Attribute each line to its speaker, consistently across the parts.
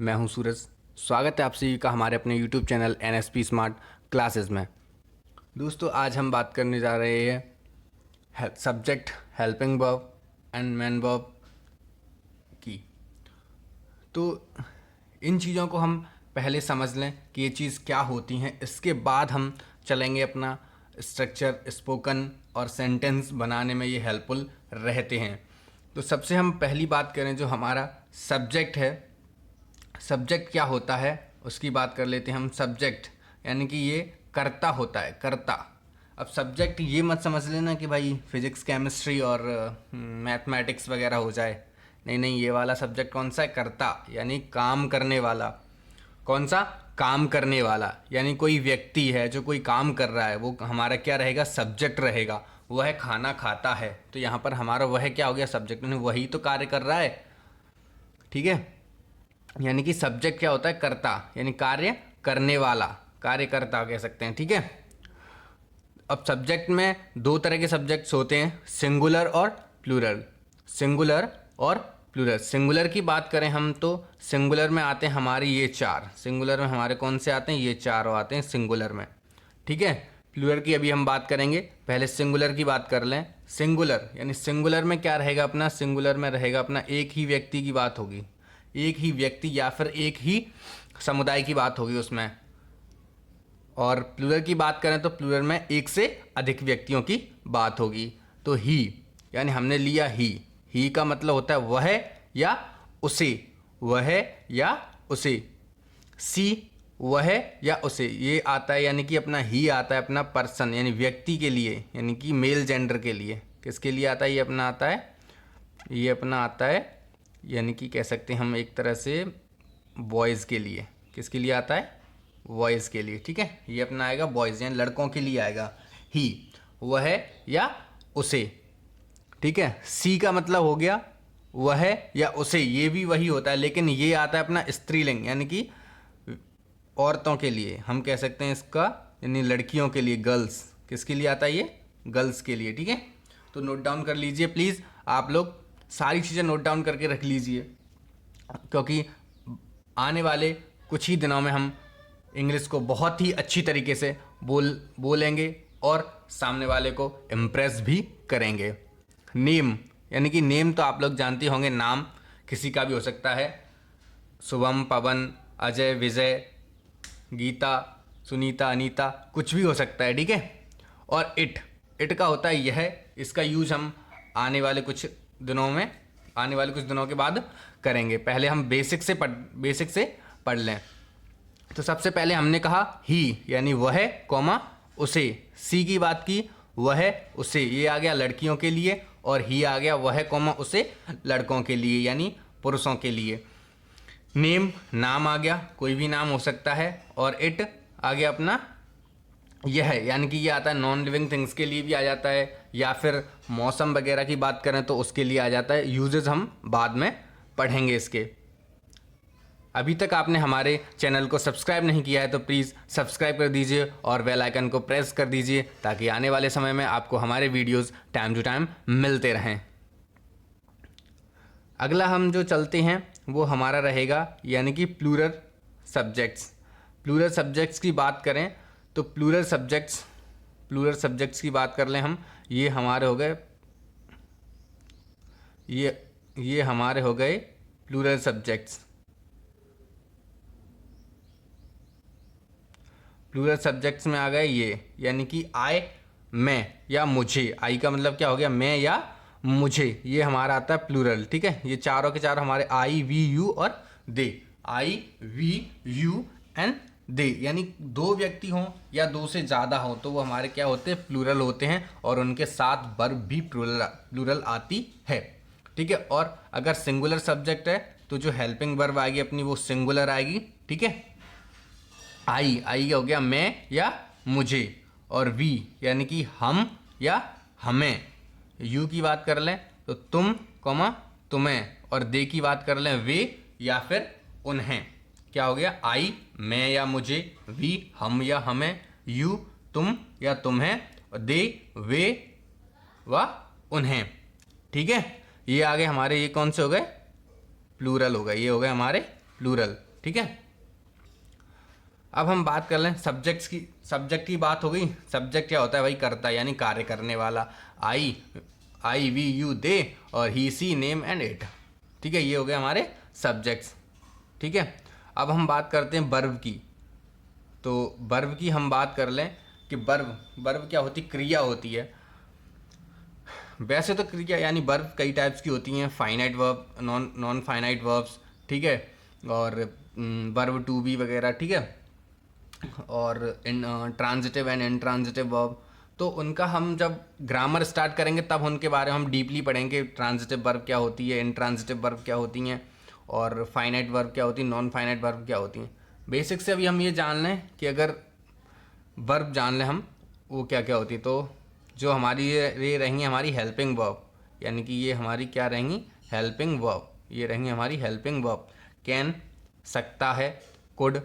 Speaker 1: मैं हूं सूरज। स्वागत है आप सभी का हमारे अपने YouTube channel NSP smart classes में। दोस्तों, आज हम बात करने जा रहे हैं subject helping verb and main verb की। तो इन चीज़ों को हम पहले समझ लें कि ये चीज़ क्या होती हैं, इसके बाद हम चलेंगे अपना स्ट्रक्चर स्पोकन और सेंटेंस बनाने में ये हेल्पफुल रहते हैं। तो सबसे हम पहली बात करें, जो हमारा सब्जेक्ट है, सब्जेक्ट क्या होता है उसकी बात कर लेते हैं हम। सब्जेक्ट यानी कि ये कर्ता होता है, कर्ता। अब सब्जेक्ट ये मत समझ लेना कि भाई फिजिक्स केमिस्ट्री और मैथमेटिक्स वगैरह हो जाए। नहीं नहीं, ये वाला सब्जेक्ट कौन सा है? कर्ता, यानी काम करने वाला। कौन सा? काम करने वाला, यानी कोई व्यक्ति है जो कोई काम कर रहा है, वो हमारा क्या रहेगा? सब्जेक्ट रहेगा। वह खाना खाता है, तो यहाँ पर हमारा वह क्या हो गया? सब्जेक्ट। वही तो कार्य कर रहा है, ठीक है। यानी कि सब्जेक्ट क्या होता है? कर्ता, यानी कार्य करने वाला, कार्यकर्ता कह सकते हैं, ठीक है। अब सब्जेक्ट में दो तरह के सब्जेक्ट्स होते हैं, सिंगुलर और प्लूरल। सिंगुलर और प्लूरल। सिंगुलर की बात करें हम तो सिंगुलर में आते हैं हमारे ये चार। सिंगुलर में हमारे कौन से आते हैं? ये चारों आते हैं सिंगुलर में, ठीक है। प्लूरल की अभी हम बात करेंगे, पहले सिंगुलर की बात कर लें। सिंगुलर यानी सिंगुलर में क्या रहेगा अपना? सिंगुलर में रहेगा अपना एक ही व्यक्ति की बात होगी, एक ही व्यक्ति या फिर एक ही समुदाय की बात होगी उसमें। और प्लूरल की बात करें तो प्लूरल में एक से अधिक व्यक्तियों की बात होगी। तो ही यानी हमने लिया ही का मतलब होता है वह या उसे, वह या उसे। सी वह या उसे, ये आता है यानी कि अपना ही आता है अपना पर्सन यानी व्यक्ति के लिए, यानी कि मेल जेंडर के लिए। किसके लिए आता है? ये अपना आता है, ये अपना आता है यानी कि कह सकते हैं हम एक तरह से बॉयज़ के लिए। किसके लिए आता है? बॉयज़ के लिए, ठीक है। ये अपना आएगा बॉयज़ यानी लड़कों के लिए आएगा ही, वह या उसे, ठीक है। सी का मतलब हो गया वह या उसे, ये भी वही होता है, लेकिन ये आता है अपना स्त्रीलिंग यानी कि औरतों के लिए। हम कह सकते हैं इसका यानी लड़कियों के लिए, गर्ल्स। किसके लिए आता है? ये गर्ल्स के लिए, ठीक है। तो नोट डाउन कर लीजिए प्लीज़, आप लोग सारी चीज़ें नोट डाउन करके रख लीजिए, क्योंकि आने वाले कुछ ही दिनों में हम इंग्लिश को बहुत ही अच्छी तरीके से बोलेंगे और सामने वाले को इम्प्रेस भी करेंगे। नेम यानी कि नेम तो आप लोग जानते होंगे, नाम किसी का भी हो सकता है। शुभम, पवन, अजय, विजय, गीता, सुनीता, अनीता, कुछ भी हो सकता है, ठीक है। और इट का होता है यह। इसका यूज हम आने वाले कुछ दिनों के बाद करेंगे। पहले हम बेसिक से पढ़ लें। तो सबसे पहले हमने कहा ही यानी वह कॉमा उसे। सी की बात की, वह उसे, ये आ गया लड़कियों के लिए, और ही आ गया वह कॉमा उसे लड़कों के लिए यानी पुरुषों के लिए। नेम नाम आ गया, कोई भी नाम हो सकता है। और इट आ गया अपना यह यानी कि ये आता है नॉन लिविंग थिंग्स के लिए भी आ जाता है, या फिर मौसम वगैरह की बात करें तो उसके लिए आ जाता है। यूजेस हम बाद में पढ़ेंगे इसके। अभी तक आपने हमारे चैनल को सब्सक्राइब नहीं किया है तो प्लीज़ सब्सक्राइब कर दीजिए और बेल आइकन को प्रेस कर दीजिए, ताकि आने वाले समय में आपको हमारे वीडियोस टाइम टू टाइम मिलते रहें। अगला हम जो चलते हैं वो हमारा रहेगा यानी कि प्लूरल सब्जेक्ट्स। प्लूरल सब्जेक्ट्स की बात करें तो प्लूरल सब्जेक्ट्स की बात कर लें हम। ये हमारे हो गए, ये हमारे हो गए प्लूरल सब्जेक्ट्स। प्लूरल सब्जेक्ट्स में आ गए ये, यानी कि आई, मैं या मुझे। आई का मतलब क्या हो गया? मैं या मुझे। ये हमारा आता है प्लूरल, ठीक है। ये चारों के चारों हमारे आई, वी, यू और दे। आई, वी, यू एंड दे, यानी दो व्यक्ति हों या दो से ज़्यादा हों तो वो हमारे क्या होते हैं? प्लूरल होते हैं, और उनके साथ वर्ब भी प्लूरल आती है, ठीक है। और अगर सिंगुलर सब्जेक्ट है तो जो हेल्पिंग वर्ब आएगी अपनी वो सिंगुलर आएगी, ठीक है। आई हो गया मैं या मुझे, और वी यानी कि हम या हमें। यू की बात कर लें तो तुम कॉमा तुम्हें, और दे की बात कर लें वे या फिर उन्हें। क्या हो गया? आई मैं या मुझे, वी हम या हमें, यू तुम या तुम्हें, और दे वे व उन्हें, ठीक है। ये आ गए हमारे, ये कौन से हो गए? प्लूरल हो गए, ये हो गए हमारे प्लूरल। ठीक है। अब हम बात कर लें सब्जेक्ट्स की। सब्जेक्ट की बात हो गई। सब्जेक्ट क्या होता है भाई? कर्ता, यानी कार्य करने वाला। आई वी यू दे और ही सी नेम एंड इट। ठीक है, ये हो गए हमारे सब्जेक्ट्स। ठीक है, अब हम बात करते हैं वर्ब की। तो वर्ब की हम बात कर लें कि वर्ब क्या होती? क्रिया होती है। वैसे तो क्रिया यानी वर्ब कई टाइप्स की होती हैं, finite verb, non finite verbs, ठीक है, और वर्ब टू बी वगैरह, ठीक है, और ट्रांजिटिव एंड इनट्रांजिटिव वर्ब। तो उनका हम जब ग्रामर स्टार्ट करेंगे तब उनके बारे में हम डीपली पढ़ेंगे। ट्रांजिटिव वर्ब क्या होती है, इनट्रांजिटिव वर्ब क्या होती हैं, और फाइनाइट वर्ब क्या होती है, नॉन फाइनाइट वर्ब क्या होती हैं। बेसिक से अभी हम ये जान लें कि अगर वर्ब जान लें हम वो क्या क्या होती है, तो जो हमारी ये रहेंगी हमारी हेल्पिंग वर्ब, यानी कि ये हमारी क्या रहेंगी? Helping verb. ये रहेंगी हमारी हेल्पिंग वर्ब। कैन सकता है, कुड,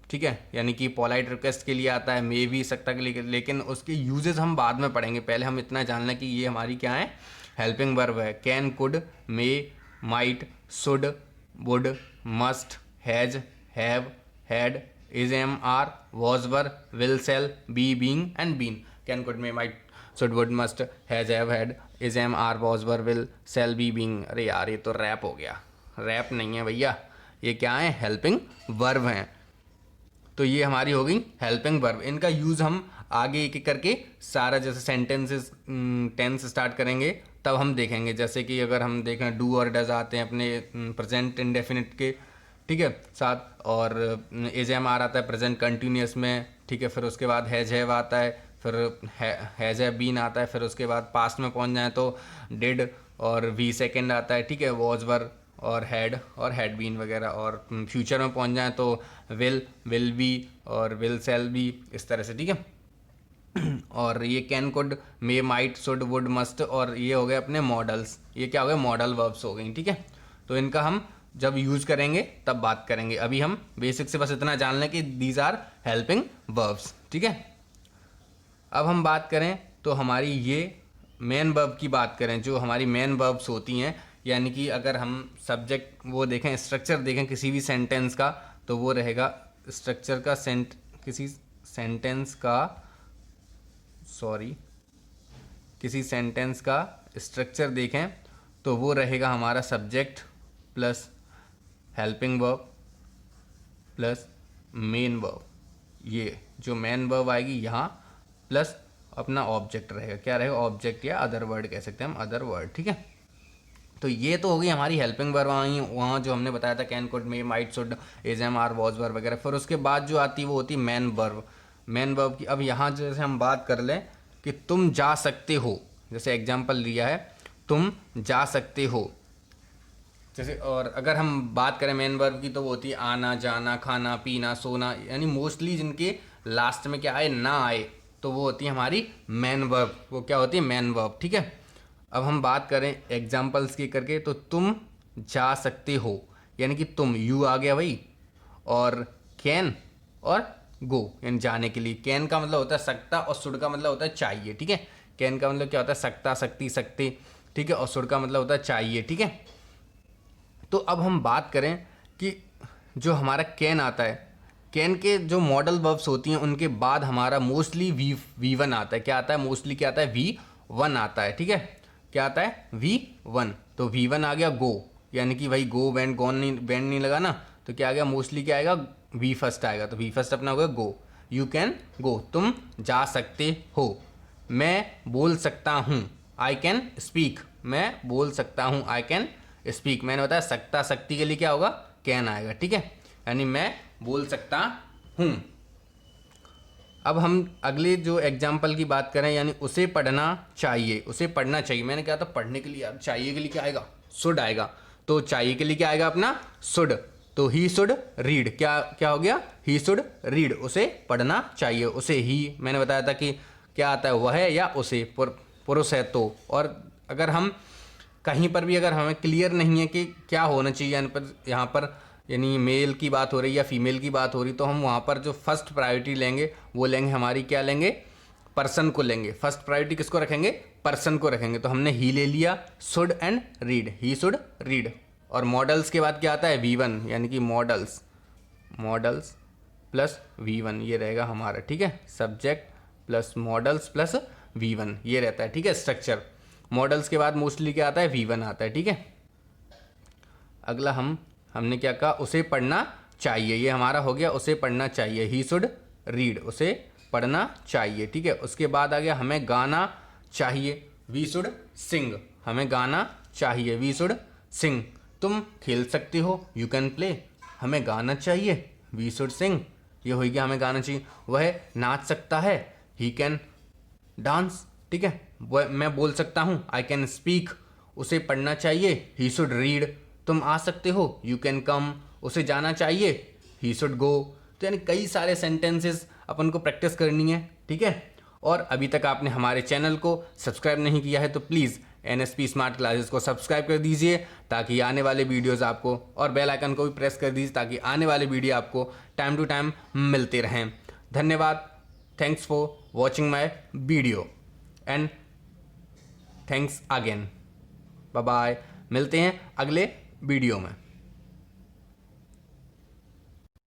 Speaker 1: ठीक है, यानी कि पोलाइट रिक्वेस्ट के लिए आता है, मे भी सकता के लिए, लेकिन उसके यूजेस हम बाद में पढ़ेंगे। पहले हम इतना जान लें कि ये हमारी क्या है? हेल्पिंग वर्ब है। Can, could, may, might, should, would, must, has, have, had, is, am, are, was, were, will, shall, be, being and been. Can, could, may, might, should, would, must, has, have, had, is, am, are, was, were, will, shall, be, being. अरे यार ये तो rap हो गया। Rap नहीं है भैया, ये क्या है? हेल्पिंग वर्ब हैं। तो ये हमारी हो गई हेल्पिंग वर्ब। इनका यूज़ हम आगे एक एक करके सारा, जैसे सेंटेंसेस टेंस स्टार्ट करेंगे तब हम देखेंगे। जैसे कि अगर हम देखें डू और डज आते हैं अपने प्रेजेंट इंडेफिनिट के, ठीक है, साथ, और एज एम आर आता है प्रेजेंट कंटिन्यूस में, ठीक है, फिर उसके बाद हैज हैव आता है, फिर हैज हैव बीन आता है, फिर उसके बाद पास्ट में पहुंच जाए तो डिड और वी सेकेंड आता है, ठीक है, वॉज, वर और हैड बीन वगैरह, और फ्यूचर में पहुंच जाए तो विल बी और विल सेल बी, इस तरह से, ठीक है। और ये can, could, may, might, should, would, must, और ये हो गए अपने मॉडल्स। ये क्या हो गए? मॉडल वर्ब्स हो गई, ठीक है। तो इनका हम जब यूज़ करेंगे तब बात करेंगे। अभी हम बेसिक से बस इतना जान लें कि दीज आर हेल्पिंग वर्ब्स, ठीक है। अब हम बात करें तो हमारी ये मेन वर्ब की बात करें, जो हमारी मेन वर्ब्स होती हैं, यानी कि अगर हम सब्जेक्ट वो देखें, स्ट्रक्चर देखें किसी भी सेंटेंस का, तो वो रहेगा स्ट्रक्चर का किसी सेंटेंस का, किसी सेंटेंस का स्ट्रक्चर देखें तो वो रहेगा हमारा subject plus helping verb plus main verb. ये जो मेन वर्ब आएगी यहाँ प्लस अपना ऑब्जेक्ट रहेगा। क्या रहेगा? ऑब्जेक्ट या अदर वर्ड कह सकते हैं हम, अदर वर्ड, ठीक है। तो ये तो हो गई हमारी हेल्पिंग वर्ब। वहाँ जो हमने बताया था can, could, may, might, should, is, am, are, was, were वगैरह। फिर उसके बाद जो आती है वो होती है मेन वर्ब। मेन वर्ब की अब यहाँ जैसे हम बात कर लें कि तुम जा सकते हो, जैसे एग्जाम्पल लिया है, तुम जा सकते हो जैसे। और अगर हम बात करें मेन वर्ब की तो वो होती है आना, जाना, खाना, पीना, सोना, यानी मोस्टली जिनके लास्ट में क्या आए, ना आए, तो वो होती है हमारी मेन वर्ब। वो क्या होती है? मेन वर्ब, ठीक है। अब हम बात करें एग्जाम्पल्स की करके, तो तुम जा सकते हो, यानी कि तुम, यू आ गया भाई, और कैन और गो, यानी जाने के लिए। कैन का मतलब होता है सकता और शुड का मतलब होता है चाहिए, ठीक है। कैन का मतलब क्या होता है? सकता, सकती, सकते, ठीक है, और शुड का मतलब होता है चाहिए, ठीक है। तो अब हम बात करें कि जो हमारा कैन आता है, कैन के जो मॉडल वर्ब्स होती हैं उनके बाद हमारा मोस्टली वी वन आता है। क्या आता है? मोस्टली क्या आता है? वी वन आता है, ठीक है। क्या आता है? V one. तो वी वन आ गया गो, यानी कि भाई गो, वेंट, गॉन नहीं, वेंट नहीं लगा ना, तो क्या आ गया? मोस्टली क्या आएगा? वी फर्स्ट आएगा। तो वी फर्स्ट अपना होगा गो। यू कैन गो, तुम जा सकते हो। मैं बोल सकता हूँ, आई कैन स्पीक, मैं बोल सकता हूँ, आई कैन स्पीक। मैंने बताया सकता, सकती के लिए क्या होगा? कैन आएगा, ठीक है, यानी मैं बोल सकता हूँ। अब हम अगले जो एग्जाम्पल की बात करें, यानी उसे पढ़ना चाहिए, उसे पढ़ना चाहिए। मैंने कहा था पढ़ने के लिए, यार चाहिए के लिए क्या आएगा? शुड आएगा। तो चाहिए के लिए क्या आएगा अपना? शुड। तो ही शुड रीड, क्या क्या हो गया? ही शुड रीड, उसे पढ़ना चाहिए। उसे ही मैंने बताया था कि क्या आता है? वह या उसे, पुरुष है तो। और अगर हम कहीं पर भी अगर हमें क्लियर नहीं है कि क्या होना चाहिए यहाँ पर यानी मेल की बात हो रही है या फीमेल की बात हो रही, तो हम वहाँ पर जो फर्स्ट प्रायोरिटी लेंगे वो लेंगे हमारी, क्या लेंगे? पर्सन को लेंगे। फर्स्ट प्रायोरिटी किसको रखेंगे? पर्सन को रखेंगे। तो हमने ही ले लिया, should and read, he should read. और मॉडल्स के बाद क्या आता है V1, यानी कि मॉडल्स प्लस V1 ये रहेगा हमारा, ठीक है। Subject plus models plus V1 ये रहता है, ठीक है, स्ट्रक्चर। मॉडल्स के बाद मोस्टली क्या आता है, V1 आता है, ठीक है। अगला हमने क्या कहा, उसे पढ़ना चाहिए, ये हमारा हो गया उसे पढ़ना चाहिए, ही शुड रीड, उसे पढ़ना चाहिए, ठीक है। उसके बाद आ गया हमें गाना चाहिए, वी शुड सिंग, हमें गाना चाहिए, वी शुड सिंग। तुम खेल सकते हो, यू कैन प्ले, हमें गाना चाहिए, वी शुड सिंग, ये हो गया हमें गाना चाहिए। वह नाच सकता है, ही कैन डांस, ठीक है। वह मैं बोल सकता हूँ, आई कैन स्पीक, उसे पढ़ना चाहिए, ही शुड रीड। तुम आ सकते हो, यू कैन कम, उसे जाना चाहिए, ही शुड गो। तो यानी कई सारे सेंटेंसेस अपन को प्रैक्टिस करनी है, ठीक है। और अभी तक आपने हमारे चैनल को सब्सक्राइब नहीं किया है तो प्लीज़ NSP स्मार्ट क्लासेस को सब्सक्राइब कर दीजिए, ताकि आने वाले वीडियोस आपको, और बेल आइकन को भी प्रेस कर दीजिए ताकि आने वाले वीडियो आपको टाइम टू टाइम मिलते रहें। धन्यवाद, thanks for watching my video and thanks again, bye bye. मिलते हैं अगले वीडियो में।